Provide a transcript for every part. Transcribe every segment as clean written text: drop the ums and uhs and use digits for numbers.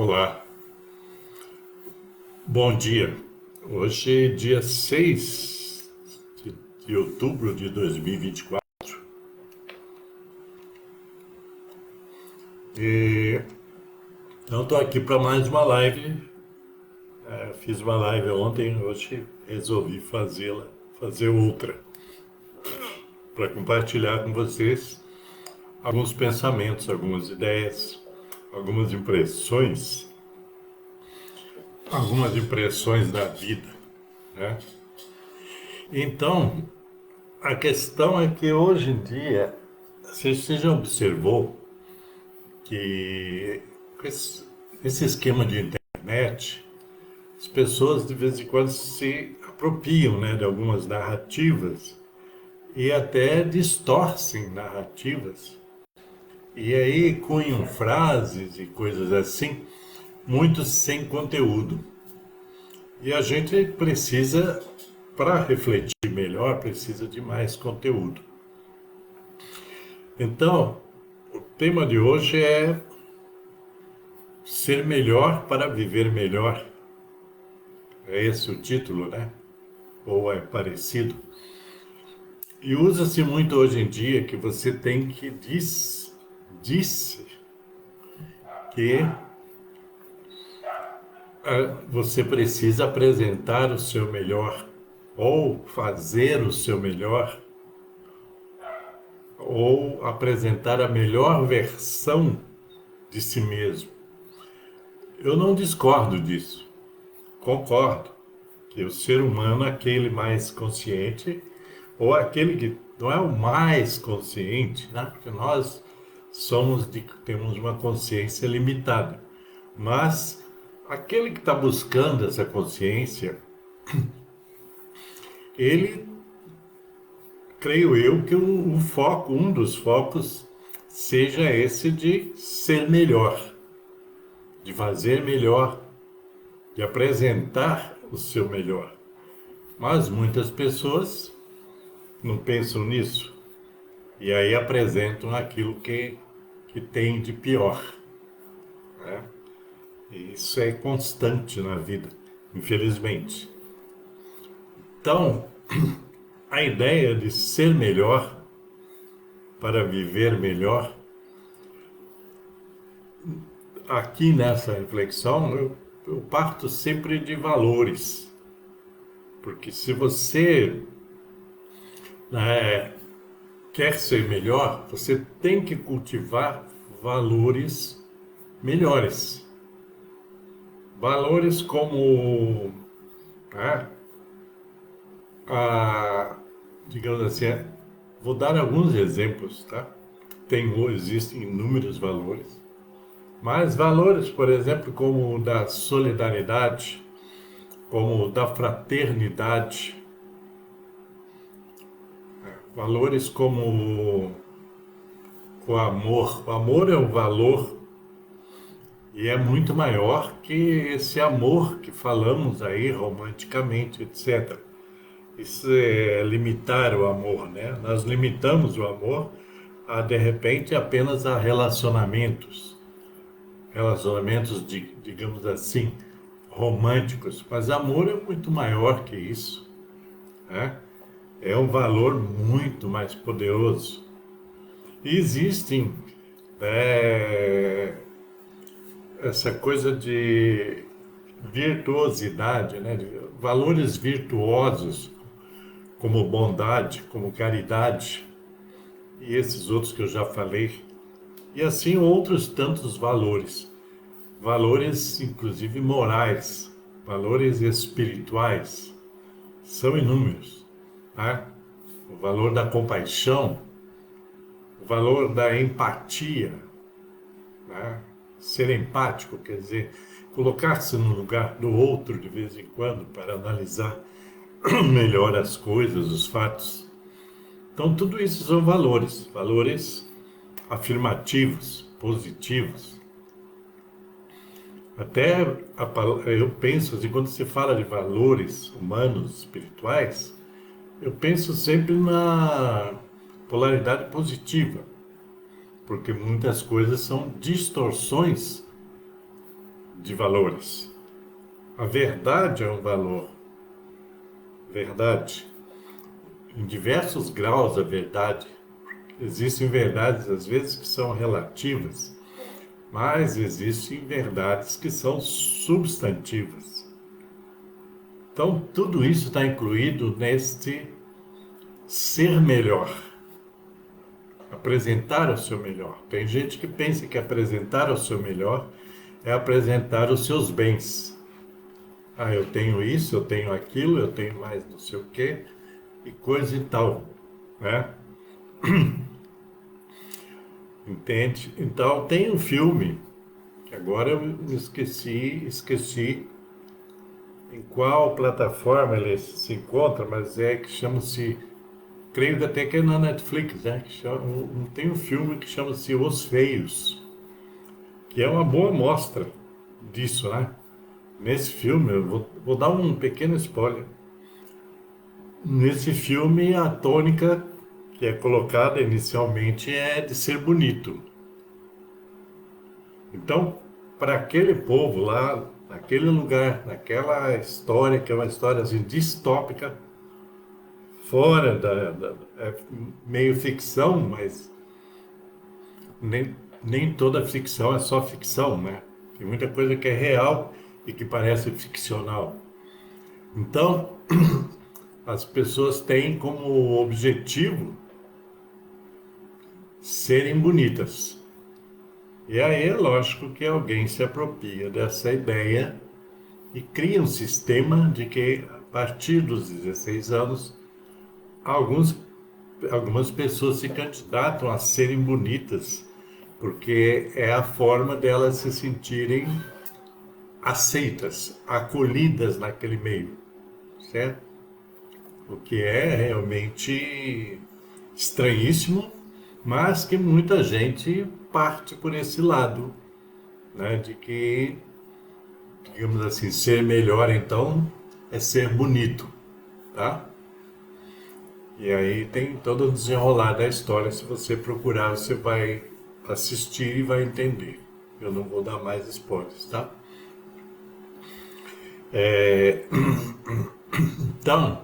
Olá, bom dia. Hoje é dia 6 de outubro de 2024 e então estou aqui para mais uma live. Fiz uma live ontem, hoje resolvi fazer outra, para compartilhar com vocês alguns pensamentos, algumas ideias, algumas impressões da vida, né? Então, a questão é que hoje em dia, você já observou que com esse esquema de internet, as pessoas de vez em quando se apropriam, né, de algumas narrativas e até distorcem narrativas. E aí cunham frases e coisas assim, muito sem conteúdo. E a gente precisa, para refletir melhor, precisa de mais conteúdo. Então, o tema de hoje é ser melhor para viver melhor. É esse o título, né? Ou é parecido. E usa-se muito hoje em dia que você tem que disse que você precisa apresentar o seu melhor, ou fazer o seu melhor, ou apresentar a melhor versão de si mesmo. Eu não discordo disso. Concordo que o ser humano é aquele mais consciente, ou aquele que não é o mais consciente, né? Porque nós temos uma consciência limitada. Mas aquele que está buscando essa consciência, ele, creio eu, que um dos focos seja esse de ser melhor, de fazer melhor, de apresentar o seu melhor. Mas muitas pessoas não pensam nisso e aí apresentam aquilo que tem de pior, né? E isso é constante na vida, infelizmente. Então, a ideia de ser melhor para viver melhor, aqui nessa reflexão, eu parto sempre de valores. Porque se você né, quer ser melhor, você tem que cultivar valores melhores. Valores como, né, a, digamos assim, vou dar alguns exemplos, tá? Existem inúmeros valores, mas valores, por exemplo, como o da solidariedade, como o da fraternidade, valores como o amor. O amor é um valor e é muito maior que esse amor que falamos aí romanticamente, etc. Isso é limitar o amor, né? Nós limitamos o amor a, de repente, apenas a relacionamentos digamos assim, românticos. Mas amor é muito maior que isso, né? É um valor muito mais poderoso. E existem é, essa coisa de virtuosidade, né? De valores virtuosos, como bondade, como caridade, e esses outros que eu já falei, e assim outros tantos valores, valores inclusive morais, valores espirituais, são inúmeros, né? O valor da compaixão, o valor da empatia, né? Ser empático quer dizer colocar-se no lugar do outro de vez em quando para analisar melhor as coisas, os fatos. Então, tudo isso são valores, valores afirmativos, positivos. Até eu penso assim, quando se fala de valores humanos, espirituais, eu penso sempre na polaridade positiva, porque muitas coisas são distorções de valores. A verdade é um valor. Verdade. Em diversos graus a verdade. Existem verdades, às vezes, que são relativas, mas existem verdades que são substantivas. Então, tudo isso está incluído neste ser melhor. Apresentar o seu melhor. Tem gente que pensa que apresentar o seu melhor é apresentar os seus bens. Ah, eu tenho isso, eu tenho aquilo, eu tenho mais não sei o quê, e coisa e tal, né? Entende? Então, tem um filme, que agora eu me esqueci em qual plataforma ele se encontra, mas é que chama-se, creio que até que é na Netflix, né? Tem um filme que chama-se Os Feios, que é uma boa mostra disso, né? Nesse filme, eu vou dar um pequeno spoiler. Nesse filme, a tônica que é colocada inicialmente é de ser bonito. Então, para aquele povo lá, naquele lugar, naquela história, que é uma história assim, distópica, fora é meio ficção, mas nem toda ficção é só ficção, né? Tem muita coisa que é real e que parece ficcional. Então, as pessoas têm como objetivo serem bonitas. E aí é lógico que alguém se apropria dessa ideia e cria um sistema de que, a partir dos 16 anos, algumas pessoas se candidatam a serem bonitas, porque é a forma delas se sentirem aceitas, acolhidas naquele meio, certo? O que é realmente estranhíssimo, mas que muita gente parte por esse lado, né? De que, digamos assim, ser melhor então é ser bonito, tá? E aí tem todo o desenrolar da história. Se você procurar, você vai assistir e vai entender. Eu não vou dar mais spoilers, tá? Então,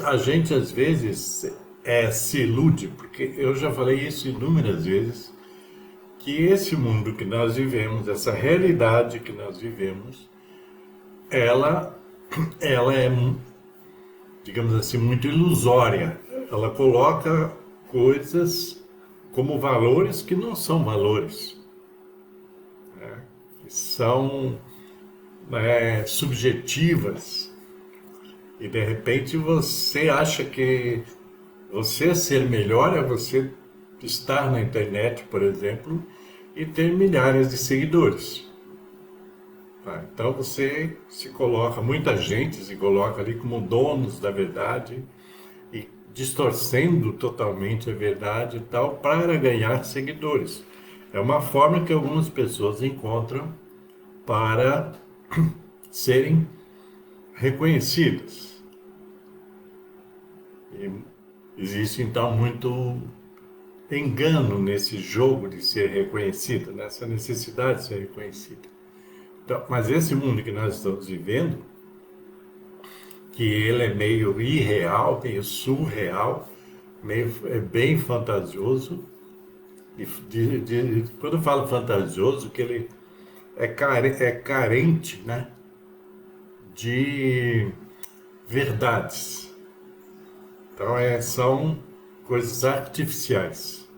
a gente às vezes se ilude, porque eu já falei isso inúmeras vezes, que esse mundo que nós vivemos, essa realidade que nós vivemos, ela, ela é, digamos assim, muito ilusória. Ela coloca coisas como valores que não são valores, que são subjetivas. E de repente você acha que você ser melhor é você estar na internet, por exemplo, e ter milhares de seguidores. Tá? Então você se coloca, muita gente se coloca ali como donos da verdade e distorcendo totalmente a verdade e tal para ganhar seguidores. É uma forma que algumas pessoas encontram para serem reconhecidas. E existe então muito engano nesse jogo de ser reconhecida, nessa necessidade de ser reconhecida. Então, mas esse mundo que nós estamos vivendo, que ele é meio irreal, meio surreal, é bem fantasioso. Quando eu falo fantasioso, que ele é carente, né, de verdades. Então, são coisas artificiais.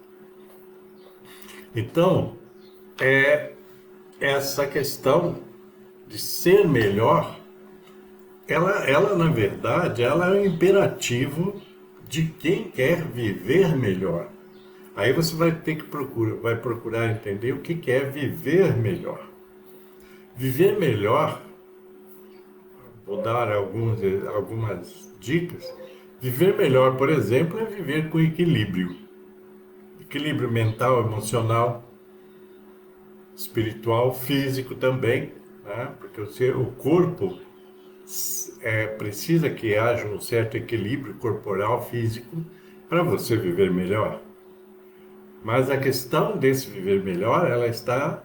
Então, é essa questão de ser melhor, ela na verdade, ela é um imperativo de quem quer viver melhor. Aí você vai ter que procurar entender o que é viver melhor. Viver melhor, vou dar algumas dicas. Viver melhor, por exemplo, é viver com equilíbrio. Equilíbrio mental, emocional, espiritual, físico também, né? Porque o corpo precisa que haja um certo equilíbrio corporal, físico, para você viver melhor. Mas a questão desse viver melhor, ela está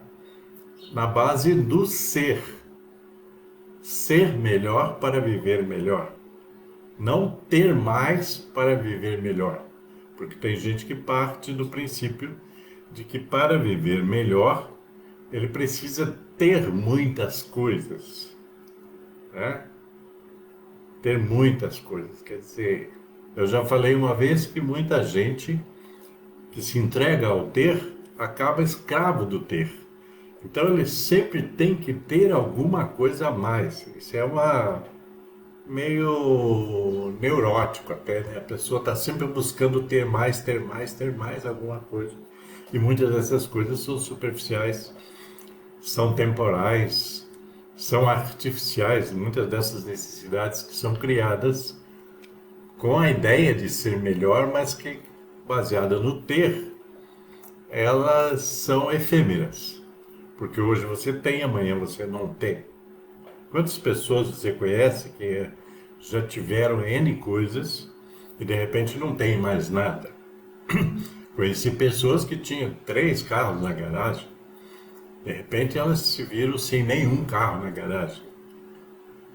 na base do ser. Ser melhor para viver melhor. Não ter mais para viver melhor. Porque tem gente que parte do princípio de que para viver melhor, ele precisa ter muitas coisas, né? Ter muitas coisas. Quer dizer, eu já falei uma vez que muita gente que se entrega ao ter acaba escravo do ter. Então ele sempre tem que ter alguma coisa a mais. Isso é uma meio neurótico até, né? A pessoa está sempre buscando ter mais, ter mais, ter mais alguma coisa. E muitas dessas coisas são superficiais, são temporais, são artificiais. Muitas dessas necessidades que são criadas com a ideia de ser melhor, mas que, baseada no ter, elas são efêmeras. Porque hoje você tem, amanhã você não tem. Quantas pessoas você conhece que já tiveram N coisas e de repente não tem mais nada? Conheci pessoas que tinham 3 carros na garagem, de repente elas se viram sem nenhum carro na garagem,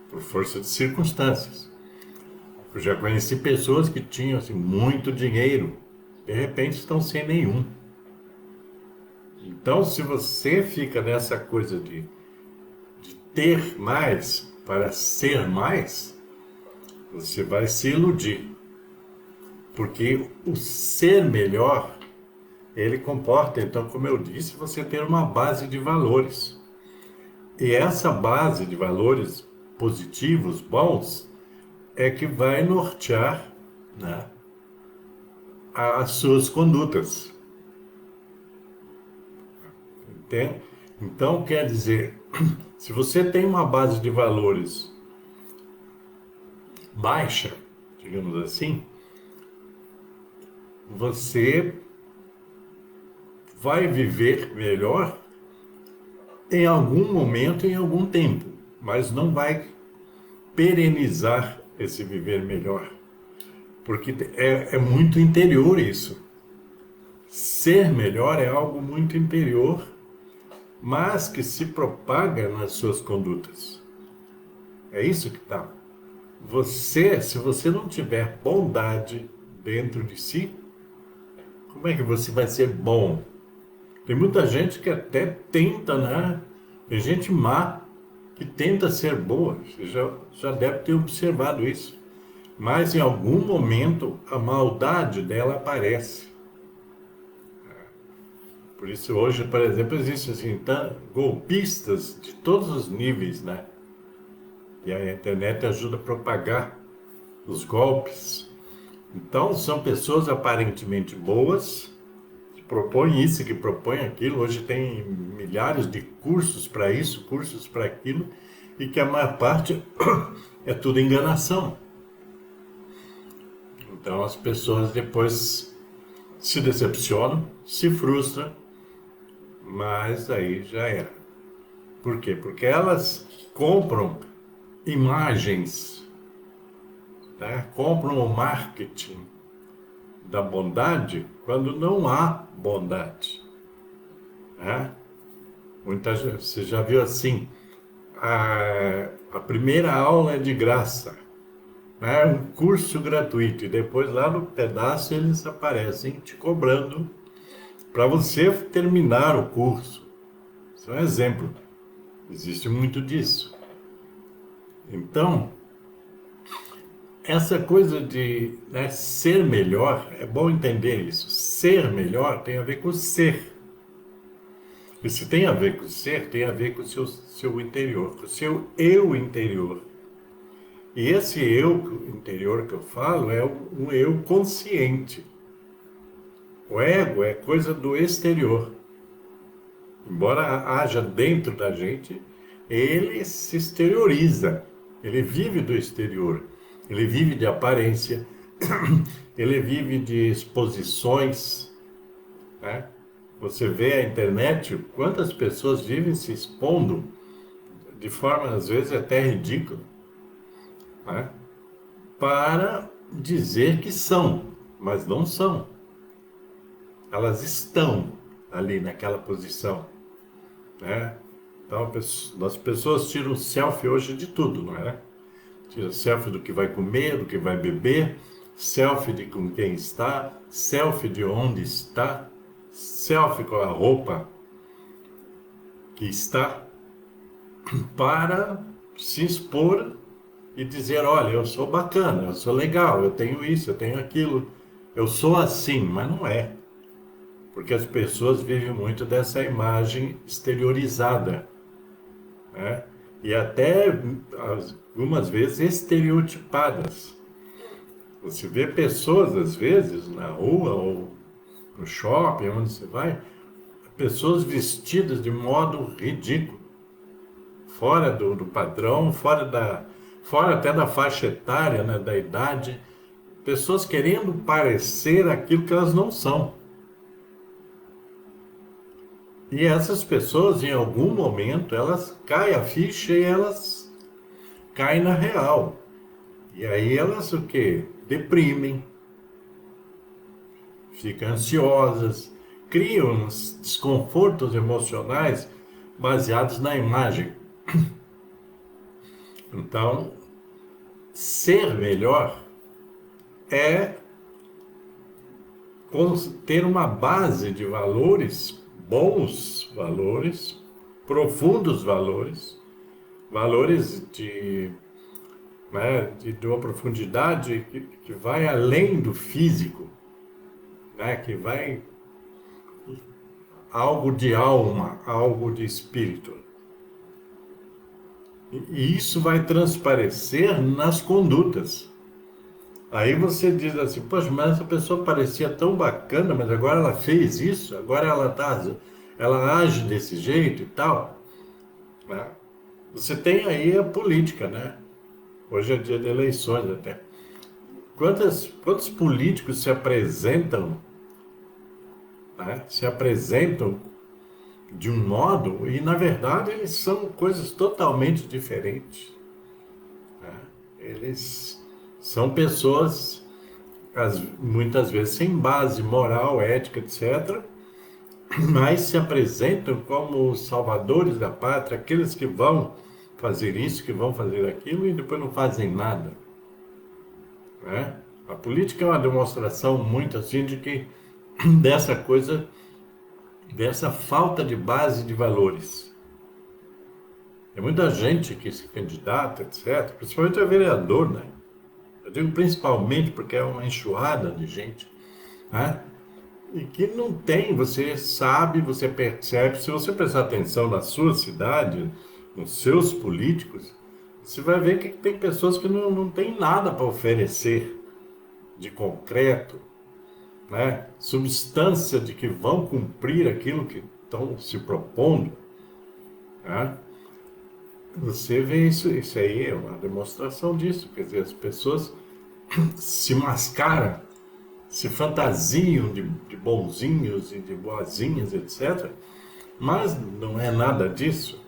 por força de circunstâncias. Eu já conheci pessoas que tinham assim, muito dinheiro, de repente estão sem nenhum. Então, se você fica nessa coisa de ter mais para ser mais, você vai se iludir. Porque o ser melhor, ele comporta, então, como eu disse, você ter uma base de valores. E essa base de valores positivos, bons, é que vai nortear, né, as suas condutas. Entende? Então, quer dizer, se você tem uma base de valores baixa, digamos assim, você vai viver melhor em algum momento, em algum tempo, mas não vai perenizar esse viver melhor, porque é muito interior isso. Ser melhor é algo muito interior, mas que se propaga nas suas condutas. É isso que está. Você, se você não tiver bondade dentro de si, como é que você vai ser bom? Tem muita gente que até tenta, né? Tem gente má que tenta ser boa. Você já deve ter observado isso. Mas em algum momento a maldade dela aparece. Por isso hoje, por exemplo, existem assim, golpistas de todos os níveis, né? E a internet ajuda a propagar os golpes. Então são pessoas aparentemente boas, que propõem isso, que propõem aquilo. Hoje tem milhares de cursos para isso, cursos para aquilo, e que a maior parte é tudo enganação. Então as pessoas depois se decepcionam, se frustram, mas aí já era. Por quê? Porque elas compram imagens, tá? Compram o marketing da bondade quando não há bondade. Né? Você já viu assim, a primeira aula é de graça, né? Um curso gratuito, e depois lá no pedaço eles aparecem te cobrando para você terminar o curso. Isso é um exemplo. Existe muito disso. Então, essa coisa de, né, ser melhor, é bom entender isso. Ser melhor tem a ver com ser. E se tem a ver com ser, tem a ver com o seu interior, com o seu eu interior. E esse eu interior que eu falo é um eu consciente. O ego é coisa do exterior. Embora haja dentro da gente, ele se exterioriza. Ele vive do exterior. Ele vive de aparência. Ele vive de exposições, né? Você vê a internet, quantas pessoas vivem se expondo de forma, às vezes, até ridícula, né? Para dizer que são, mas não são. Elas estão ali naquela posição, né? Então, as pessoas tiram selfie hoje de tudo, não é? Tira selfie do que vai comer, do que vai beber, selfie de com quem está, selfie de onde está, selfie com a roupa que está, para se expor e dizer, olha, eu sou bacana, eu sou legal, eu tenho isso, eu tenho aquilo, eu sou assim, mas não é. Porque as pessoas vivem muito dessa imagem exteriorizada, né? E até algumas vezes estereotipadas. Você vê pessoas, às vezes, na rua ou no shopping, onde você vai, pessoas vestidas de modo ridículo, fora do padrão, fora até da faixa etária, né, da idade, pessoas querendo parecer aquilo que elas não são. E essas pessoas, em algum momento, elas caem a ficha e elas caem na real. E aí elas o quê? Deprimem, ficam ansiosas, criam uns desconfortos emocionais baseados na imagem. Então, ser melhor é ter uma base de valores, bons valores, profundos valores, valores de uma profundidade que vai além do físico, né? Que vai algo de alma, algo de espírito. E isso vai transparecer nas condutas. Aí você diz assim, poxa, mas essa pessoa parecia tão bacana, mas agora ela fez isso, agora ela age desse jeito e tal, né? Você tem aí a política, né? Hoje é dia de eleições até. Quantos políticos se apresentam, né? Se apresentam de um modo e, na verdade, eles são coisas totalmente diferentes, né? Eles são pessoas, muitas vezes, sem base moral, ética, etc., mas se apresentam como os salvadores da pátria, aqueles que vão fazer isso, que vão fazer aquilo e depois não fazem nada, né? A política é uma demonstração muito assim de que dessa coisa, dessa falta de base de valores. Tem muita gente que se candidata, etc., principalmente a vereador, né? Eu digo principalmente porque é uma enxurrada de gente, né? E que não tem, você sabe, você percebe, se você prestar atenção na sua cidade, nos seus políticos, você vai ver que tem pessoas que não têm nada para oferecer de concreto, né? Substância de que vão cumprir aquilo que estão se propondo, né? Você vê isso aí é uma demonstração disso, quer dizer, as pessoas se mascaram, se fantasiam de bonzinhos e de boazinhas, etc., mas não é nada disso.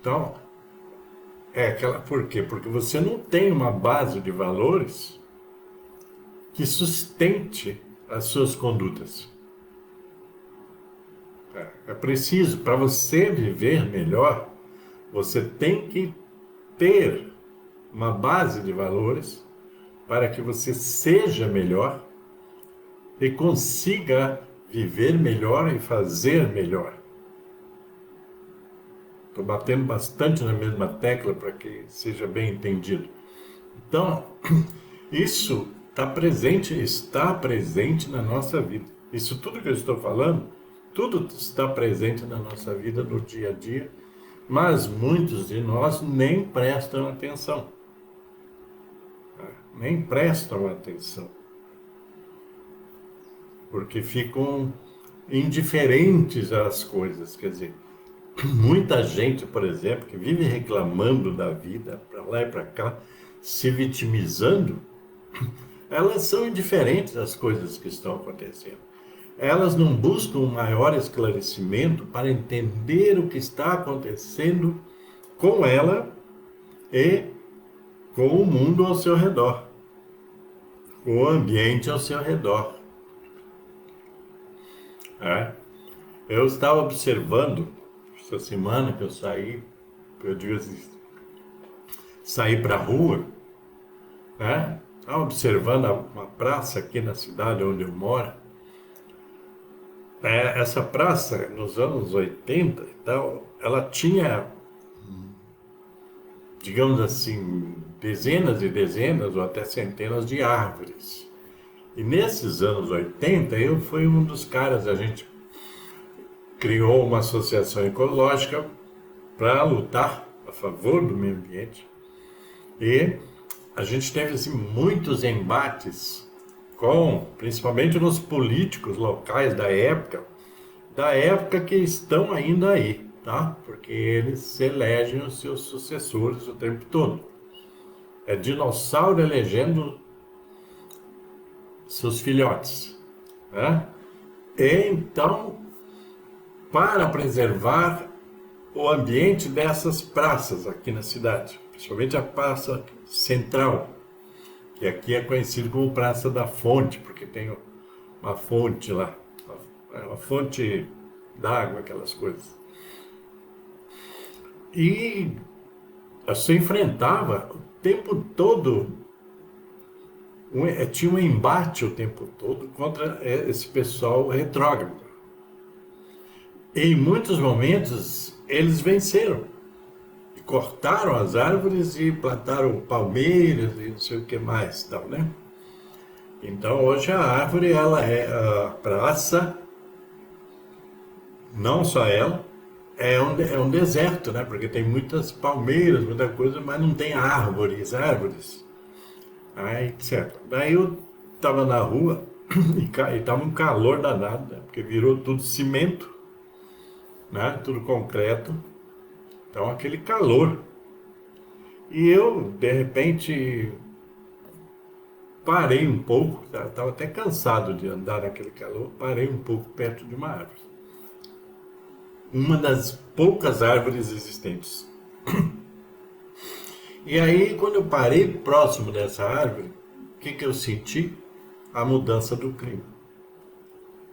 Então, por quê? Porque você não tem uma base de valores que sustente as suas condutas. É preciso, para você viver melhor, você tem que ter uma base de valores para que você seja melhor e consiga viver melhor e fazer melhor. Estou batendo bastante na mesma tecla para que seja bem entendido. Então, isso está presente na nossa vida. Isso tudo que eu estou falando, tudo está presente na nossa vida no dia a dia, mas muitos de nós nem prestam atenção. Nem prestam atenção. Porque ficam indiferentes às coisas. Quer dizer, muita gente, por exemplo, que vive reclamando da vida, para lá e para cá, se vitimizando, elas são indiferentes às coisas que estão acontecendo. Elas não buscam um maior esclarecimento para entender o que está acontecendo com ela e com o mundo ao seu redor, com o ambiente ao seu redor. Eu estava observando essa semana que eu digo assim, saí para a rua, né? Estava observando uma praça aqui na cidade onde eu moro. Essa praça, nos anos 80 então, ela tinha, digamos assim, dezenas e dezenas ou até centenas de árvores. E nesses anos 80 eu fui um dos caras, a gente criou uma associação ecológica para lutar a favor do meio ambiente. E a gente teve assim, muitos embates principalmente nos políticos locais da época que estão ainda aí, tá? Porque eles elegem os seus sucessores o tempo todo. É dinossauro elegendo seus filhotes, né? E então, para preservar o ambiente dessas praças aqui na cidade, principalmente a praça central, que aqui é conhecido como Praça da Fonte, porque tem uma fonte lá, uma fonte d'água, aquelas coisas. E você enfrentava o tempo todo, tinha um embate o tempo todo contra esse pessoal retrógrado. E em muitos momentos eles venceram. E cortaram as árvores e plantaram palmeiras e não sei o que mais, tal, né? Então hoje a árvore ela é a praça, não só ela, é um deserto, né? Porque tem muitas palmeiras, muita coisa, mas não tem árvores, aí, etc. Daí eu estava na rua e estava um calor danado, né? Porque virou tudo cimento, né? Tudo concreto, então aquele calor. E eu, de repente, parei um pouco, estava até cansado de andar naquele calor, parei um pouco perto de uma árvore. Uma das poucas árvores existentes. E aí, quando eu parei próximo dessa árvore, o que eu senti? A mudança do clima.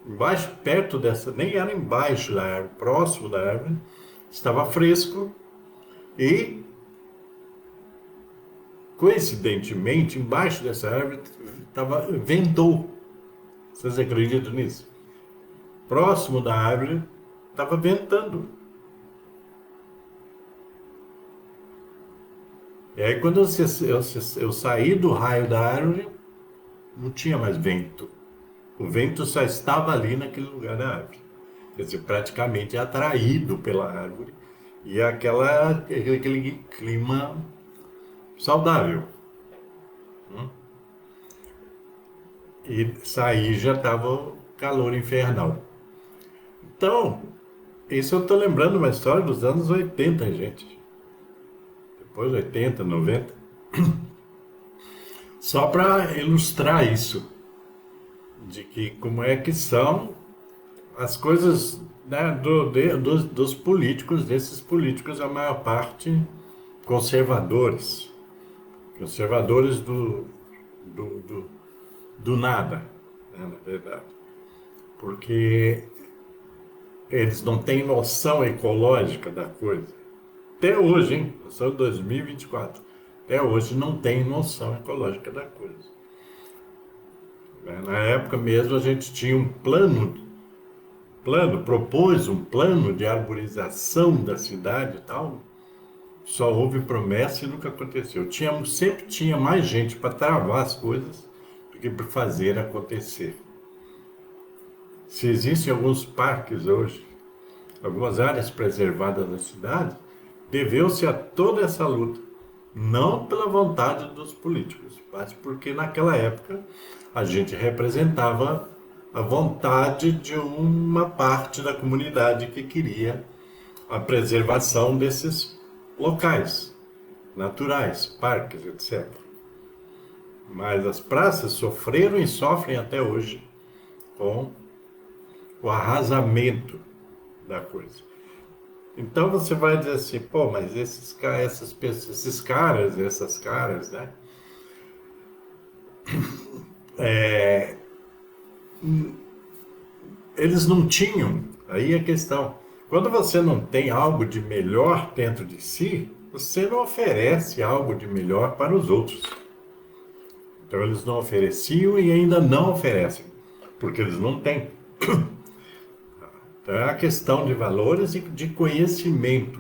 Embaixo, perto dessa, nem era embaixo da árvore, próximo da árvore, estava fresco e, coincidentemente, embaixo dessa árvore ventou. Vocês acreditam nisso? Próximo da árvore estava ventando. E aí quando eu saí do raio da árvore, não tinha mais vento. O vento só estava ali naquele lugar da árvore. Quer dizer, praticamente atraído pela árvore. E aquele clima saudável. E saí já estava o calor infernal. Então, isso eu estou lembrando uma história dos anos 80, gente. Depois 80, 90. Só para ilustrar isso, de que como é que são as coisas, né, dos políticos, desses políticos, a maior parte conservadores, conservadores do, do, do nada, né, na verdade, porque eles não têm noção ecológica da coisa. Até hoje, hein? Nós estamos em 2024. Até hoje não tem noção ecológica da coisa. Na época mesmo a gente tinha um propôs um plano de arborização da cidade e tal. Só houve promessa e nunca aconteceu. Sempre tinha mais gente para travar as coisas do que para fazer acontecer. Se existem alguns parques hoje, algumas áreas preservadas da cidade, deveu-se a toda essa luta. Não pela vontade dos políticos, mas porque naquela época a gente representava a vontade de uma parte da comunidade que queria a preservação desses locais naturais, parques, etc. Mas as praças sofreram e sofrem até hoje com o arrasamento da coisa. Então você vai dizer assim, pô, mas essas caras, né? Eles não tinham, aí é a questão, Quando você não tem algo de melhor dentro de si, você não oferece algo de melhor para os outros. Então eles não ofereciam e ainda não oferecem, porque eles não têm. Então é a questão de valores e de conhecimento.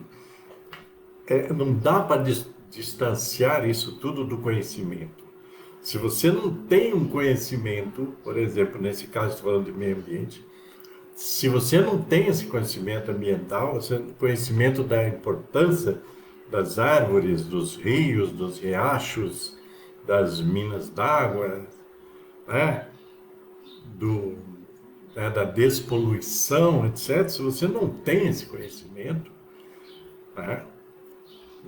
Não dá para distanciar isso tudo do conhecimento. Se você não tem um conhecimento, por exemplo, nesse caso estou falando de meio ambiente, se você não tem esse conhecimento ambiental, esse conhecimento da importância das árvores, dos rios, dos riachos, das minas d'água, né? Do, da despoluição, etc., se você não tem esse conhecimento, né?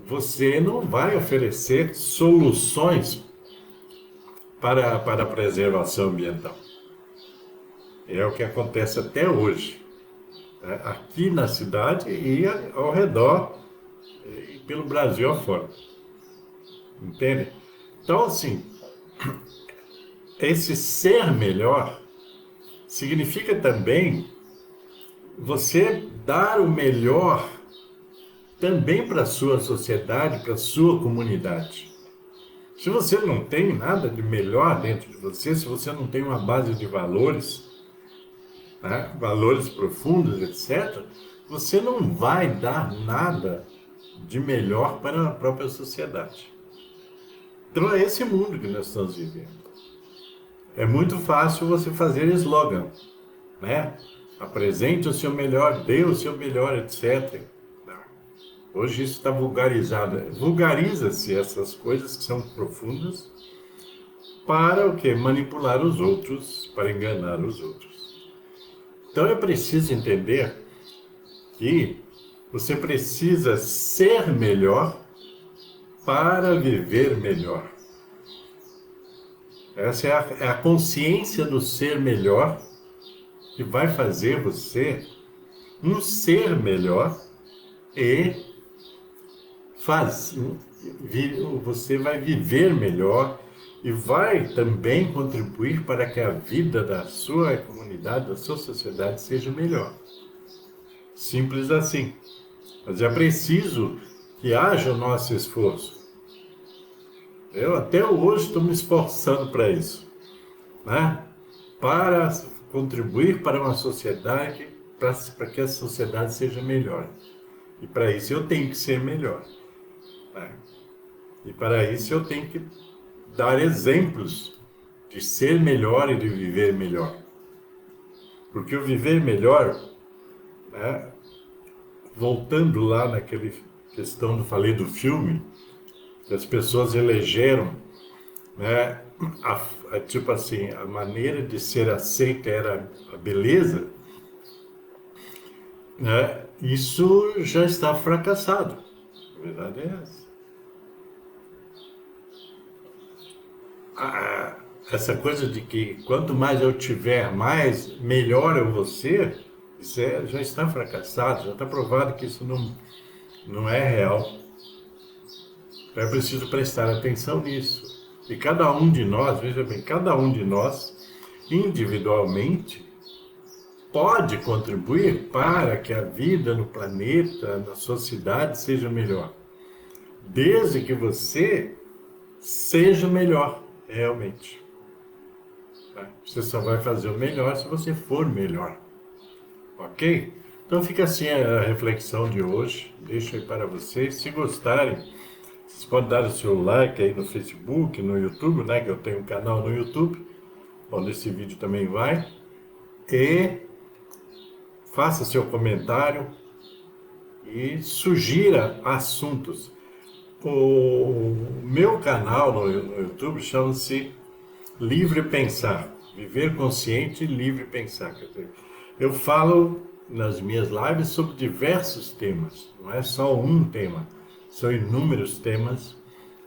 Você não vai oferecer soluções para a preservação ambiental. É o que acontece até hoje, né? Aqui na cidade e ao redor, e pelo Brasil afora. Entende? Então, assim, esse ser melhor significa também você dar o melhor também para a sua sociedade, para a sua comunidade. Se você não tem nada de melhor dentro de você, se você não tem uma base de valores, né, valores profundos, etc., você não vai dar nada de melhor para a própria sociedade. Então é esse mundo que nós estamos vivendo. É muito fácil você fazer slogan, né? Apresente o seu melhor, dê o seu melhor, etc. Hoje isso está vulgarizado. Vulgariza-se essas coisas que são profundas para o quê? Manipular os outros, para enganar os outros. Então é preciso entender que você precisa ser melhor para viver melhor. Essa é a consciência do ser melhor que vai fazer você um ser melhor e você vai viver melhor e vai também contribuir para que a vida da sua comunidade, da sua sociedade seja melhor. Simples assim. Mas é preciso que haja o nosso esforço. Eu até hoje estou me esforçando para isso, né? Para contribuir para uma sociedade, para que a sociedade seja melhor. E para isso eu tenho que ser melhor, né? E para isso eu tenho que dar exemplos de ser melhor e de viver melhor. Porque o viver melhor, né, voltando lá naquela questão que eu falei do filme, que as pessoas elegeram, né, tipo assim, a maneira de ser aceita era a beleza, né, isso já está fracassado. A verdade é essa. Essa coisa de que quanto mais eu tiver, mais melhor eu vou ser, isso já está fracassado, já está provado que isso não é real. Então é preciso prestar atenção nisso. E cada um de nós, veja bem, cada um de nós, individualmente, pode contribuir para que a vida no planeta, na sociedade, seja melhor. Desde que você seja melhor, realmente. Você só vai fazer o melhor se você for melhor. Ok? Então fica assim a reflexão de hoje. Deixo aí para vocês. Se gostarem, vocês podem dar o seu like aí no Facebook, no YouTube, né? Que eu tenho um canal no YouTube, onde esse vídeo também vai. E faça seu comentário e sugira assuntos. O meu canal no YouTube chama-se Livre Pensar. Viver consciente e livre pensar. Quer dizer, eu falo nas minhas lives sobre diversos temas. Não é só um tema. São inúmeros temas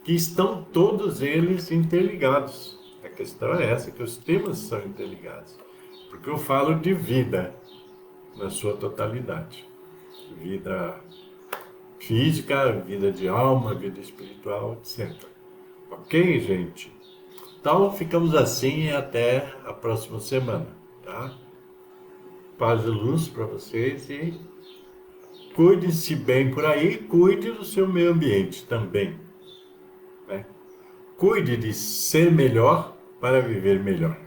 que estão todos eles interligados. A questão é essa, que os temas são interligados. Porque eu falo de vida na sua totalidade. Vida física, vida de alma, vida espiritual, etc. Ok, gente? Então, ficamos assim e até a próxima semana, tá? Paz e luz para vocês e cuide-se bem por aí, cuide do seu meio ambiente também, né? Cuide de ser melhor para viver melhor.